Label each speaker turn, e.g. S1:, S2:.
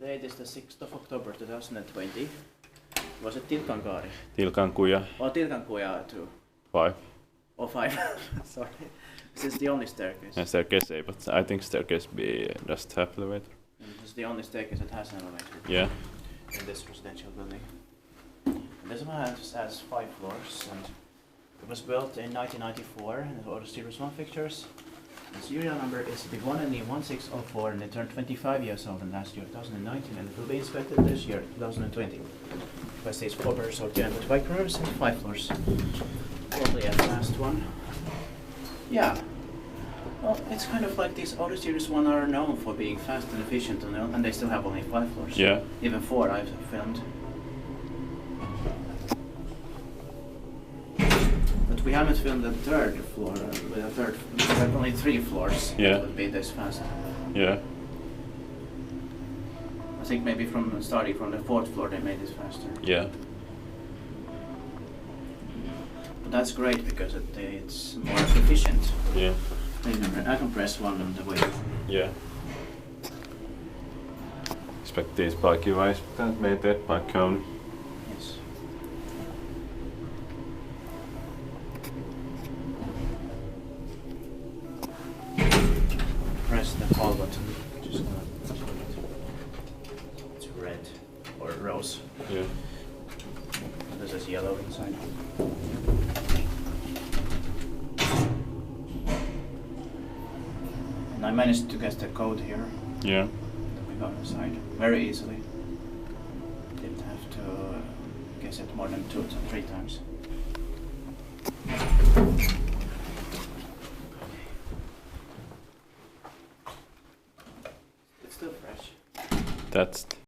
S1: The date is the 6th of October 2020. Was it Tilkankaari?
S2: Tilkankuja.
S1: Or Tilkankuja too?
S2: 5.
S1: Or 5? Sorry. This is the only staircase.
S2: And staircase A, but I think staircase B just have elevator.
S1: And this is the only staircase that has an elevator.
S2: Yeah.
S1: In this residential building. And this one has 5 floors, and it was built in 1994, and it ordered Series 1 fixtures. The serial number is the 1NE1604, and it turned 25 years old in last year, 2019, and it will be inspected this year, 2020. By stage 4 berths or 200 bike rooms and 5 floors. Probably a fast one. Yeah. Well, it's kind of like these Otis Series 1 are known for being fast and efficient, and they still have only 5 floors.
S2: Yeah.
S1: Even 4 I've filmed. But we haven't filmed the 3rd floor, with a third, we have only 3 floors.
S2: Yeah.
S1: That would be this fast.
S2: Yeah.
S1: I think maybe from starting from the 4th floor they made it faster.
S2: Yeah.
S1: But that's great because it's more efficient.
S2: Yeah.
S1: I can press 1 on the way.
S2: Yeah. Expect these bike device that made that bike cone.
S1: Yes. Press the call button. Just it's red or rose.
S2: Yeah.
S1: And this is yellow inside. And I managed to guess the code here.
S2: Yeah.
S1: That we got inside very easily. Didn't have to guess it more than 2 to 3 times. It's still fresh.
S2: That's